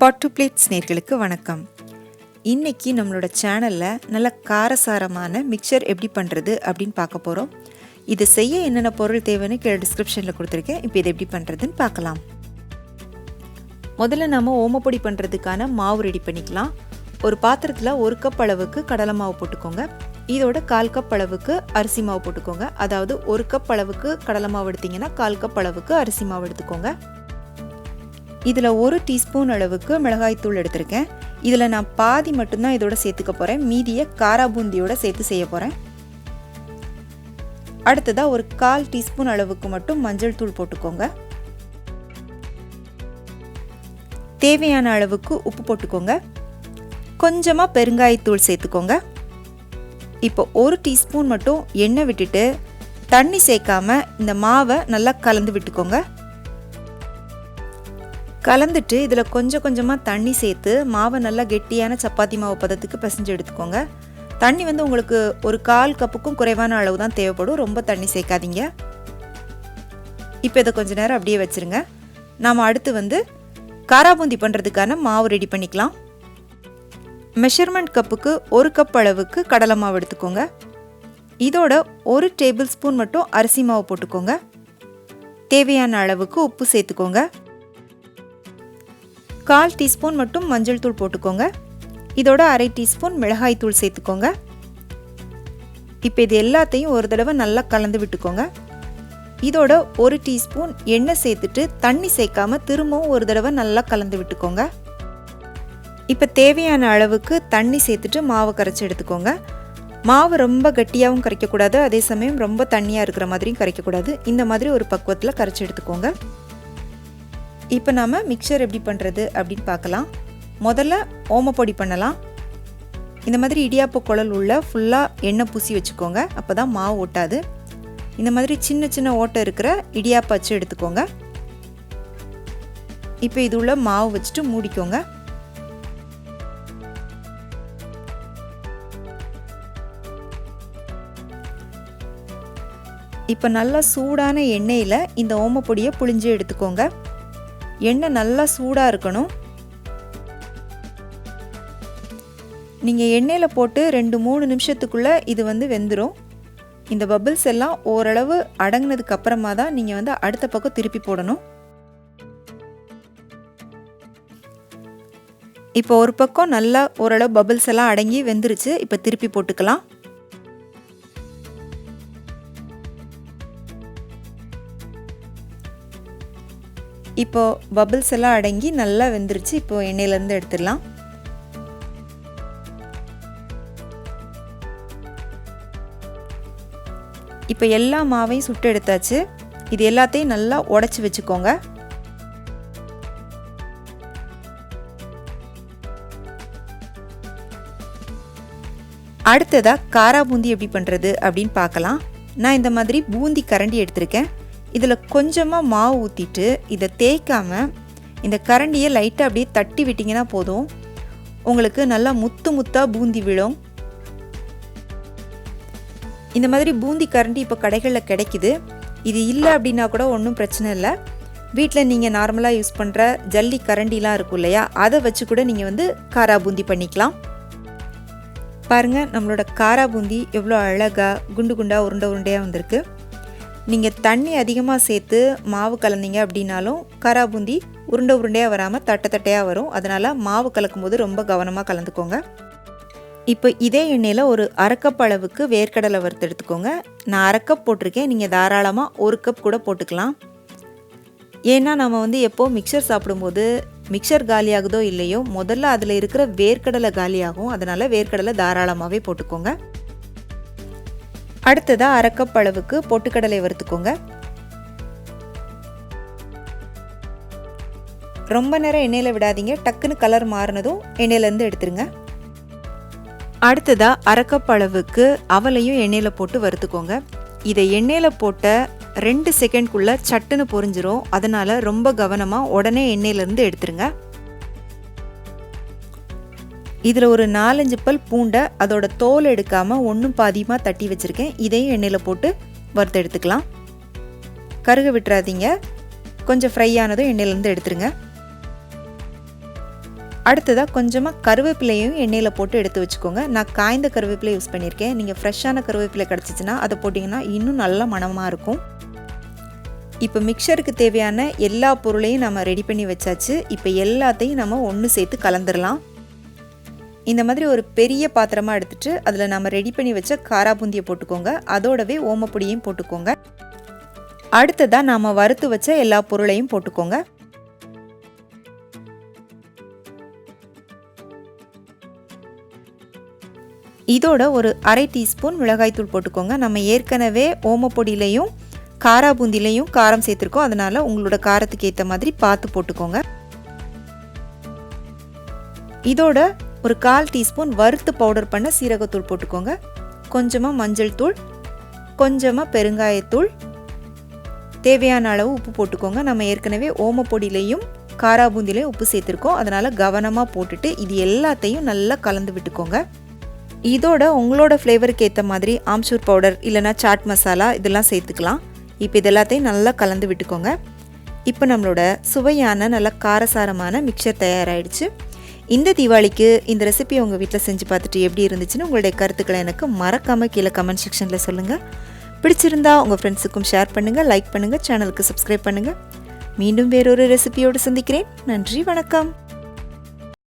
Pot to plates நேயர்களுக்கு வணக்கம். இன்னைக்கு நம்மளோட சேனலில் நல்ல காரசாரமான மிக்சர் எப்படி பண்ணுறது அப்படின்னு பார்க்க போகிறோம். இதை செய்ய என்னென்ன பொருள் தேவைன்னு கீழே டிஸ்கிரிப்ஷனில் கொடுத்துருக்கேன். இப்போ இதை எப்படி பண்ணுறதுன்னு பார்க்கலாம். முதல்ல நம்ம ஓமப்பொடி பண்ணுறதுக்கான மாவு ரெடி பண்ணிக்கலாம். ஒரு பாத்திரத்தில் 1 கப் அளவுக்கு கடலை மாவு போட்டுக்கோங்க. இதோட 1/4 கப் அளவுக்கு அரிசி மாவு போட்டுக்கோங்க. அதாவது 1 கப் அளவுக்கு கடலை மாவு எடுத்திங்கன்னா 1/4 கப் அளவுக்கு அரிசி மாவு எடுத்துக்கோங்க. இதில் 1 டீஸ்பூன் அளவுக்கு மிளகாய்த்தூள் எடுத்திருக்கேன். இதில் நான் பாதி மட்டும்தான் இதோட சேர்த்துக்க போகிறேன். மீதியை காரா பூந்தியோட சேர்த்து செய்ய போகிறேன். அடுத்ததாக ஒரு 1/4 டீஸ்பூன் அளவுக்கு மட்டும் மஞ்சள் தூள் போட்டுக்கோங்க. தேவையான அளவுக்கு உப்பு போட்டுக்கோங்க. கொஞ்சமாக பெருங்காயத்தூள் சேர்த்துக்கோங்க. இப்போ 1 டீஸ்பூன் மட்டும் எண்ணெய் விட்டுட்டு தண்ணி சேர்க்காம இந்த மாவை நல்லா கலந்து விட்டுக்கோங்க. கலந்துட்டு இதில் கொஞ்சம் கொஞ்சமாக தண்ணி சேர்த்து மாவை நல்லா கெட்டியான சப்பாத்தி மாவு பதத்துக்கு பிசைஞ்சு எடுத்துக்கோங்க. தண்ணி உங்களுக்கு ஒரு 1/4 கப்புக்கும் குறைவான அளவு தான் தேவைப்படும். ரொம்ப தண்ணி சேர்க்காதீங்க. இப்போ இதை கொஞ்ச நேரம் அப்படியே வச்சுருங்க. நாம் அடுத்து காராபூந்தி பண்ணுறதுக்கான மாவு ரெடி பண்ணிக்கலாம். மெஷர்மெண்ட் கப்புக்கு 1 கப் அளவுக்கு கடலை மாவு எடுத்துக்கோங்க. இதோட 1 டேபிள் ஸ்பூன் மட்டும் அரிசி மாவு போட்டுக்கோங்க. தேவையான அளவுக்கு உப்பு சேர்த்துக்கோங்க. 1/4 டீஸ்பூன் மட்டும் மஞ்சள் தூள் போட்டுக்கோங்க. இதோட 1/2 டீஸ்பூன் மிளகாய் தூள் சேர்த்துக்கோங்க. இப்போ இது எல்லாத்தையும் ஒரு தடவை நல்லா கலந்து விட்டுக்கோங்க. இதோட 1 டீஸ்பூன் எண்ணெய் சேர்த்துட்டு தண்ணி சேர்க்காம திரும்பவும் ஒரு தடவை நல்லா கலந்து விட்டுக்கோங்க. இப்போ தேவையான அளவுக்கு தண்ணி சேர்த்துட்டு மாவை கரைச்சி எடுத்துக்கோங்க. மாவு ரொம்ப கட்டியாகவும் கரைக்கக்கூடாது, அதே சமயம் ரொம்ப தண்ணியாக இருக்கிற மாதிரியும் கரைக்கக்கூடாது. இந்த மாதிரி ஒரு பக்குவத்தில் கரைச்சி எடுத்துக்கோங்க. இப்போ நாம் மிக்சர் எப்படி பண்ணுறது அப்படின்னு பார்க்கலாம். முதல்ல ஓமப்பொடி பண்ணலாம். இந்த மாதிரி இடியாப்ப குழல் உள்ள ஃபுல்லாக எண்ணெய் பூசி வச்சுக்கோங்க. அப்போ தான் மாவு ஒட்டாது. இந்த மாதிரி சின்ன சின்ன ஓட்டை இருக்கிற இடியாப்ப அச்சு எடுத்துக்கோங்க. இப்போ இது உள்ள மாவு வச்சுட்டு மூடிக்கோங்க. இப்போ நல்லா சூடான எண்ணெயில் இந்த ஓமப்பொடியை புழிஞ்சு எடுத்துக்கோங்க. எண்ணெய் நல்லா சூடாக இருக்கணும். நீங்கள் எண்ணெயில் போட்டு 2-3 நிமிஷத்துக்குள்ளே இது வெந்துடும். இந்த பபிள்ஸ் எல்லாம் ஓரளவு அடங்கினதுக்கு அப்புறமா தான் நீங்கள் அடுத்த பக்கம் திருப்பி போடணும். இப்போ ஒரு பக்கம் நல்லா ஓரளவு பபிள்ஸ் எல்லாம் அடங்கி வெந்துருச்சு. இப்போ திருப்பி போட்டுக்கலாம். இப்போ பபிள்ஸ் எல்லாம் அடங்கி நல்லா வெந்துருச்சு. இப்போ எண்ணெயிலேருந்து எடுத்துடலாம். இப்போ எல்லா மாவையும் சுட்டு எடுத்தாச்சு. இது எல்லாத்தையும் நல்லா உடைச்சி வச்சுக்கோங்க. அடுத்ததாக காரா பூந்தி எப்படி பண்ணுறது அப்படின்னு பார்க்கலாம். நான் இந்த மாதிரி பூந்தி கரண்டி எடுத்திருக்கேன். இதில் கொஞ்சமாக மாவு ஊற்றிட்டு இதை தேய்க்காமல் இந்த கரண்டியை லைட்டாக அப்படியே தட்டி விட்டிங்கன்னா போதும். உங்களுக்கு நல்லா முத்து முத்தாக பூந்தி விழும். இந்த மாதிரி பூந்தி கரண்டி இப்போ கடைகளில் கிடைக்குது. இது இல்லை அப்படின்னா கூட ஒன்றும் பிரச்சனை இல்லை. வீட்டில் நீங்கள் நார்மலாக யூஸ் பண்ணுற ஜல்லி கரண்டிலாம் இருக்கும் இல்லையா, அதை வச்சு கூட நீங்கள் காரா பூந்தி பண்ணிக்கலாம். பாருங்கள், நம்மளோட காரா பூந்தி எவ்வளோ அழகாக குண்டு குண்டாக உருண்டை உருண்டையாக வந்திருக்கு. நீங்கள் தண்ணி அதிகமாக சேர்த்து மாவு கலந்தீங்க அப்படின்னாலும் காரா பூந்தி உருண்டை உருண்டையாக வராமல் தட்டை தட்டையாக வரும். அதனால் மாவு கலக்கும் போது ரொம்ப கவனமாக கலந்துக்கோங்க. இப்போ இதே எண்ணெயில் ஒரு 1/2 கப் அளவுக்கு வேர்க்கடலை வறுத்து எடுத்துக்கோங்க. நான் 1/2 கப் போட்டிருக்கேன். நீங்கள் தாராளமாக 1 கப் கூட போட்டுக்கலாம். ஏன்னா நம்ம எப்போ மிக்சர் சாப்பிடும்போது மிக்சர் காலியாகுதோ இல்லையோ முதல்ல அதில் இருக்கிற வேர்க்கடலை காலியாகும். அதனால் வேர்க்கடலை தாராளமாகவே போட்டுக்கோங்க. அடுத்ததாக 1/2 கப் அளவுக்கு பொட்டுக்கடலை வறுத்துக்கோங்க. ரொம்ப நேரம் எண்ணெயில் விடாதீங்க. டக்குன்னு கலர் மாறினதும் எண்ணெயிலேருந்து எடுத்துருங்க. அடுத்ததாக 1/2 கப் அளவுக்கு அவலையும் எண்ணெயில் போட்டு வறுத்துக்கோங்க. இதை எண்ணெயில் போட்ட 2 செகண்ட்குள்ளே சட்டுன்னு பொரிஞ்சிரும். அதனால் ரொம்ப கவனமாக உடனே எண்ணெயிலேருந்து எடுத்துருங்க. இதில் ஒரு 4-5 பல் பூண்டை அதோட தோல் எடுக்காமல் ஒன்றும் பாதியமாக தட்டி வச்சுருக்கேன். இதையும் எண்ணெயில் போட்டு வறுத்து எடுத்துக்கலாம். கருக விட்டுறாதீங்க. கொஞ்சம் ஃப்ரை ஆனதும் எண்ணெயிலேருந்து எடுத்துருங்க. அடுத்ததாக கொஞ்சமாக கருவேப்பிலையும் எண்ணெயில் போட்டு எடுத்து வச்சுக்கோங்க. நான் காய்ந்த கருவேப்பிலை யூஸ் பண்ணியிருக்கேன். நீங்கள் ஃப்ரெஷ்ஷான கருவேப்பிலை கிடச்சிச்சின்னா அதை போட்டிங்கன்னா இன்னும் நல்ல மணமாக இருக்கும். இப்போ மிக்சருக்கு தேவையான எல்லா பொருளையும் நம்ம ரெடி பண்ணி வச்சாச்சு. இப்போ எல்லாத்தையும் நம்ம ஒன்று சேர்த்து கலந்துடலாம். இந்த மாதிரி ஒரு பெரிய பாத்திரமாக எடுத்துகிட்டு அதில் நம்ம ரெடி பண்ணி வச்ச காரா பூந்தியை போட்டுக்கோங்க. அதோடவே ஓமப்பொடியும் போட்டுக்கோங்க. அடுத்ததாக நாம் வறுத்து வச்ச எல்லா பொருளையும் போட்டுக்கோங்க. இதோட ஒரு அரை டீஸ்பூன் மிளகாய்த்தூள் போட்டுக்கோங்க. நம்ம ஏற்கனவே ஓமப்பொடியிலையும் காரா பூந்திலையும் காரம் சேர்த்துருக்கோம். அதனால் உங்களோட காரத்துக்கு ஏற்ற மாதிரி பார்த்து போட்டுக்கோங்க. இதோட ஒரு 1/4 டீஸ்பூன் வறுத்து பவுடர் பண்ண சீரகத்தூள் போட்டுக்கோங்க. கொஞ்சமாக மஞ்சள் தூள், கொஞ்சமாக பெருங்காயத்தூள், தேவையான அளவு உப்பு போட்டுக்கோங்க. நம்ம ஏற்கனவே ஓமப்பொடியிலையும் காரா பூந்திலையும் உப்பு சேர்த்துருக்கோம். அதனால் கவனமாக போட்டுட்டு இது எல்லாத்தையும் நல்லா கலந்து விட்டுக்கோங்க. இதோட உங்களோட ஃப்ளேவருக்கு ஏற்ற மாதிரி ஆம்ச்சூர் பவுடர் இல்லைனா சாட் மசாலா இதெல்லாம் சேர்த்துக்கலாம். இப்போ இது எல்லாத்தையும் நல்லா கலந்து விட்டுக்கோங்க. இப்போ நம்மளோட சுவையான நல்ல காரசாரமான மிக்சர் தயாராகிடுச்சு. இந்த தீபாவளிக்கு இந்த ரெசிபி உங்கள் வீட்டில் செஞ்சு பார்த்துட்டு எப்படி இருந்துச்சுன்னு உங்களுடைய கருத்துக்களை எனக்கு மறக்காமல் கீழே கமெண்ட் செக்ஷனில் சொல்லுங்கள். பிடிச்சிருந்தா உங்கள் ஃப்ரெண்ட்ஸுக்கும் ஷேர் பண்ணுங்கள், லைக் பண்ணுங்கள், சேனலுக்கு சப்ஸ்கிரைப் பண்ணுங்கள். மீண்டும் வேறொரு ரெசிபியோடு சந்திக்கிறேன். நன்றி, வணக்கம்.